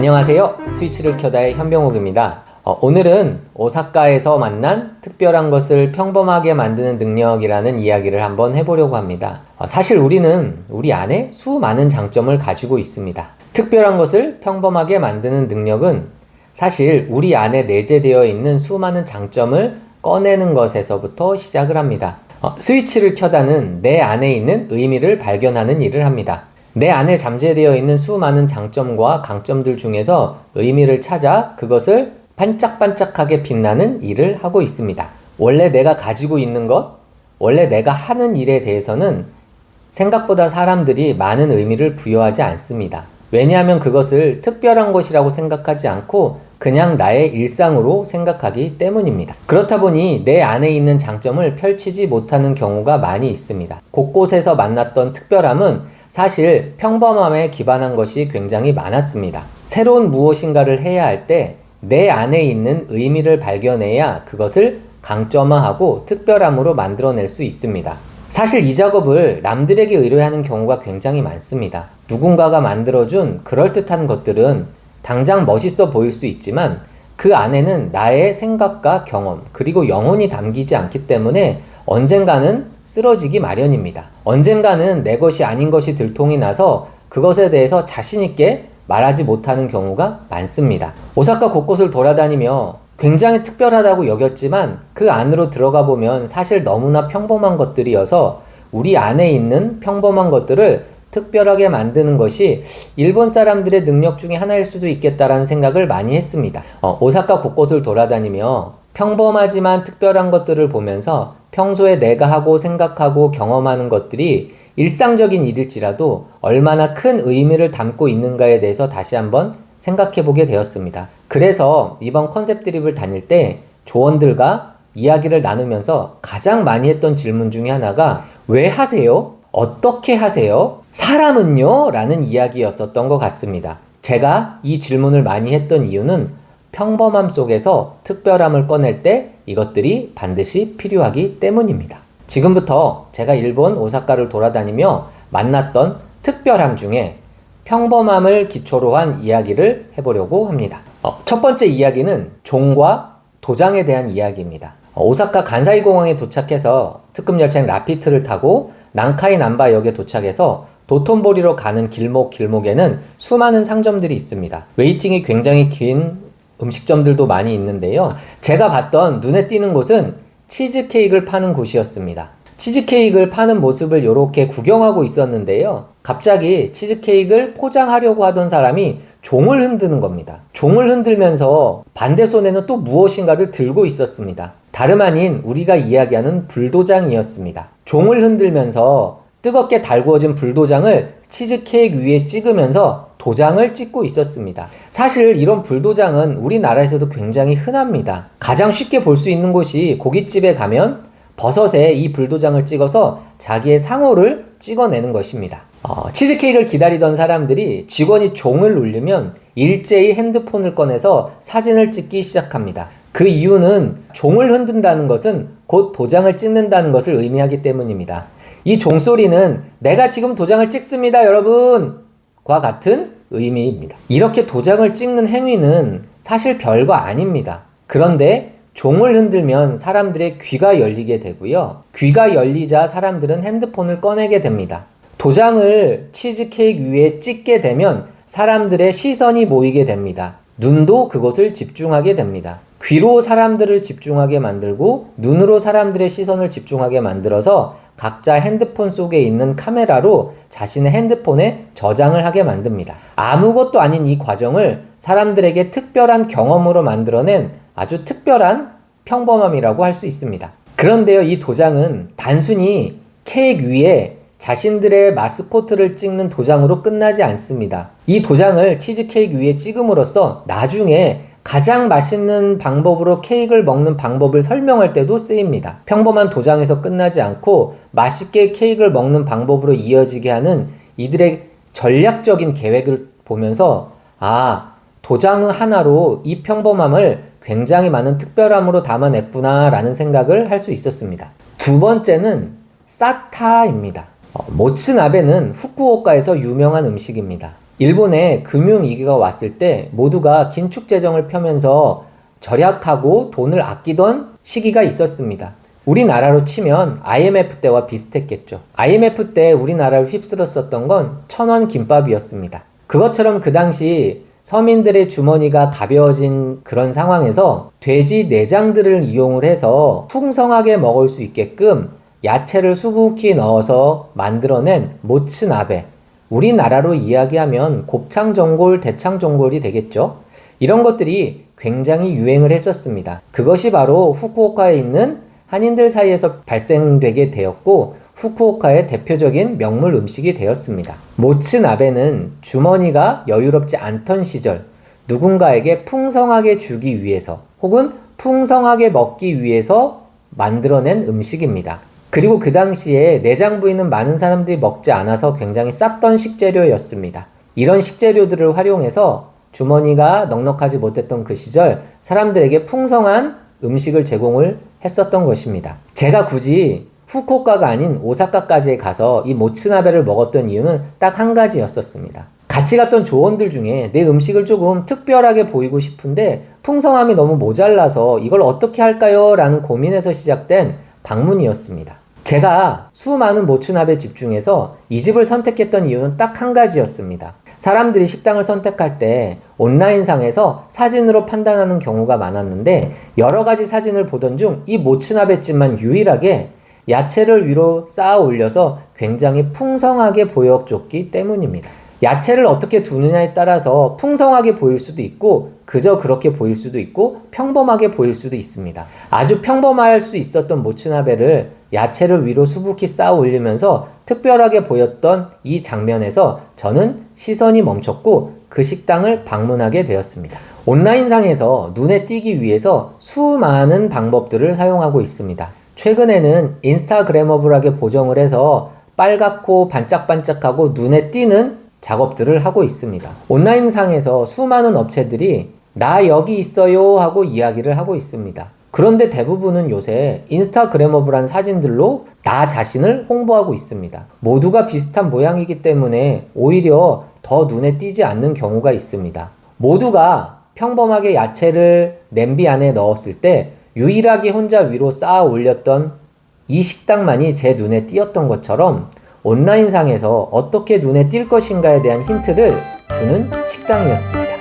안녕하세요. 스위치를 켜다의 현병욱입니다. 오늘은 오사카에서 만난 특별한 것을 평범하게 만드는 능력이라는 이야기를 한번 해보려고 합니다. 사실 우리는 우리 안에 수많은 장점을 가지고 있습니다. 특별한 것을 평범하게 만드는 능력은 사실 우리 안에 내재되어 있는 수많은 장점을 꺼내는 것에서부터 시작을 합니다. 스위치를 켜다는 내 안에 있는 의미를 발견하는 일을 합니다. 내 안에 잠재되어 있는 수많은 장점과 강점들 중에서 의미를 찾아 그것을 반짝반짝하게 빛나는 일을 하고 있습니다. 원래 내가 가지고 있는 것, 원래 내가 하는 일에 대해서는 생각보다 사람들이 많은 의미를 부여하지 않습니다. 왜냐하면 그것을 특별한 것이라고 생각하지 않고 그냥 나의 일상으로 생각하기 때문입니다. 그렇다 보니 내 안에 있는 장점을 펼치지 못하는 경우가 많이 있습니다. 곳곳에서 만났던 특별함은 사실 평범함에 기반한 것이 굉장히 많았습니다. 새로운 무엇인가를 해야 할 때 내 안에 있는 의미를 발견해야 그것을 강점화하고 특별함으로 만들어낼 수 있습니다. 사실 이 작업을 남들에게 의뢰하는 경우가 굉장히 많습니다. 누군가가 만들어준 그럴듯한 것들은 당장 멋있어 보일 수 있지만 그 안에는 나의 생각과 경험 그리고 영혼이 담기지 않기 때문에 언젠가는 쓰러지기 마련입니다. 언젠가는 내 것이 아닌 것이 들통이 나서 그것에 대해서 자신있게 말하지 못하는 경우가 많습니다. 오사카 곳곳을 돌아다니며 굉장히 특별하다고 여겼지만 그 안으로 들어가 보면 사실 너무나 평범한 것들이어서 우리 안에 있는 평범한 것들을 특별하게 만드는 것이 일본 사람들의 능력 중에 하나일 수도 있겠다라는 생각을 많이 했습니다. 오사카 곳곳을 돌아다니며 평범하지만 특별한 것들을 보면서 평소에 내가 하고 생각하고 경험하는 것들이 일상적인 일일지라도 얼마나 큰 의미를 담고 있는가에 대해서 다시 한번 생각해 보게 되었습니다. 그래서 이번 컨셉 드립을 다닐 때 조원들과 이야기를 나누면서 가장 많이 했던 질문 중에 하나가 왜 하세요? 어떻게 하세요? 사람은요? 라는 이야기였었던 것 같습니다. 제가 이 질문을 많이 했던 이유는 평범함 속에서 특별함을 꺼낼 때 이것들이 반드시 필요하기 때문입니다. 지금부터 제가 일본 오사카를 돌아다니며 만났던 특별함 중에 평범함을 기초로 한 이야기를 해보려고 합니다. 첫 번째 이야기는 종과 도장에 대한 이야기입니다. 오사카 간사이 공항에 도착해서 특급 열차인 라피트를 타고 난카이 난바역에 도착해서 도톤보리로 가는 길목에는 수많은 상점들이 있습니다. 웨이팅이 굉장히 긴 음식점들도 많이 있는데요. 제가 봤던 눈에 띄는 곳은 치즈케이크를 파는 곳이었습니다. 치즈케이크를 파는 모습을 이렇게 구경하고 있었는데요. 갑자기 치즈케이크를 포장하려고 하던 사람이 종을 흔드는 겁니다. 종을 흔들면서 반대 손에는 또 무엇인가를 들고 있었습니다. 다름 아닌 우리가 이야기하는 불도장이었습니다. 종을 흔들면서 뜨겁게 달구어진 불도장을 치즈케이크 위에 찍으면서 도장을 찍고 있었습니다. 사실 이런 불도장은 우리나라에서도 굉장히 흔합니다. 가장 쉽게 볼 수 있는 곳이 고깃집에 가면 버섯에 이 불도장을 찍어서 자기의 상호를 찍어내는 것입니다. 치즈케이크를 기다리던 사람들이 직원이 종을 울리면 일제히 핸드폰을 꺼내서 사진을 찍기 시작합니다. 그 이유는 종을 흔든다는 것은 곧 도장을 찍는다는 것을 의미하기 때문입니다. 이 종소리는 내가 지금 도장을 찍습니다 여러분! 과 같은 의미입니다. 이렇게 도장을 찍는 행위는 사실 별거 아닙니다. 그런데 종을 흔들면 사람들의 귀가 열리게 되고요. 귀가 열리자 사람들은 핸드폰을 꺼내게 됩니다. 도장을 치즈케이크 위에 찍게 되면 사람들의 시선이 모이게 됩니다. 눈도 그것을 집중하게 됩니다. 귀로 사람들을 집중하게 만들고 눈으로 사람들의 시선을 집중하게 만들어서 각자 핸드폰 속에 있는 카메라로 자신의 핸드폰에 저장을 하게 만듭니다. 아무것도 아닌 이 과정을 사람들에게 특별한 경험으로 만들어낸 아주 특별한 평범함이라고 할 수 있습니다. 그런데요, 이 도장은 단순히 케이크 위에 자신들의 마스코트를 찍는 도장으로 끝나지 않습니다. 이 도장을 치즈케이크 위에 찍음으로써 나중에 가장 맛있는 방법으로 케이크를 먹는 방법을 설명할 때도 쓰입니다. 평범한 도장에서 끝나지 않고 맛있게 케이크를 먹는 방법으로 이어지게 하는 이들의 전략적인 계획을 보면서 도장 하나로 이 평범함을 굉장히 많은 특별함으로 담아냈구나 라는 생각을 할 수 있었습니다. 두 번째는 사타입니다. 모츠나베는 후쿠오카에서 유명한 음식입니다. 일본에 금융위기가 왔을 때 모두가 긴축 재정을 펴면서 절약하고 돈을 아끼던 시기가 있었습니다. 우리나라로 치면 IMF 때와 비슷했겠죠. IMF 때 우리나라를 휩쓸었었던 건 1,000원 김밥이었습니다. 그것처럼 그 당시 서민들의 주머니가 가벼워진 그런 상황에서 돼지 내장들을 이용을 해서 풍성하게 먹을 수 있게끔 야채를 수북히 넣어서 만들어낸 모츠나베, 우리나라로 이야기하면 곱창전골, 대창전골이 되겠죠. 이런 것들이 굉장히 유행을 했었습니다. 그것이 바로 후쿠오카에 있는 한인들 사이에서 발생되게 되었고 후쿠오카의 대표적인 명물 음식이 되었습니다. 모츠나베는 주머니가 여유롭지 않던 시절 누군가에게 풍성하게 주기 위해서 혹은 풍성하게 먹기 위해서 만들어낸 음식입니다. 그리고 그 당시에 내장 부위는 많은 사람들이 먹지 않아서 굉장히 쌌던 식재료였습니다. 이런 식재료들을 활용해서 주머니가 넉넉하지 못했던 그 시절 사람들에게 풍성한 음식을 제공을 했었던 것입니다. 제가 굳이 후쿠오카가 아닌 오사카까지 가서 이 모츠나베를 먹었던 이유는 딱 한 가지였었습니다. 같이 갔던 조원들 중에 내 음식을 조금 특별하게 보이고 싶은데 풍성함이 너무 모자라서 이걸 어떻게 할까요? 라는 고민에서 시작된 방문이었습니다. 제가 수많은 모츠나베 집 중에서 이 집을 선택했던 이유는 딱 한 가지였습니다. 사람들이 식당을 선택할 때 온라인상에서 사진으로 판단하는 경우가 많았는데 여러 가지 사진을 보던 중 이 모츠나베 집만 유일하게 야채를 위로 쌓아 올려서 굉장히 풍성하게 보여줬기 때문입니다. 야채를 어떻게 두느냐에 따라서 풍성하게 보일 수도 있고 그저 그렇게 보일 수도 있고 평범하게 보일 수도 있습니다. 아주 평범할 수 있었던 모츠나베를 야채를 위로 수북히 쌓아 올리면서 특별하게 보였던 이 장면에서 저는 시선이 멈췄고 그 식당을 방문하게 되었습니다. 온라인상에서 눈에 띄기 위해서 수많은 방법들을 사용하고 있습니다. 최근에는 인스타그래머블하게 보정을 해서 빨갛고 반짝반짝하고 눈에 띄는 작업들을 하고 있습니다. 온라인상에서 수많은 업체들이 나 여기 있어요 하고 이야기를 하고 있습니다. 그런데 대부분은 요새 인스타그래머블한 사진들로 나 자신을 홍보하고 있습니다. 모두가 비슷한 모양이기 때문에 오히려 더 눈에 띄지 않는 경우가 있습니다. 모두가 평범하게 야채를 냄비 안에 넣었을 때 유일하게 혼자 위로 쌓아 올렸던 이 식당만이 제 눈에 띄었던 것처럼 온라인상에서 어떻게 눈에 띌 것인가에 대한 힌트를 주는 식당이었습니다.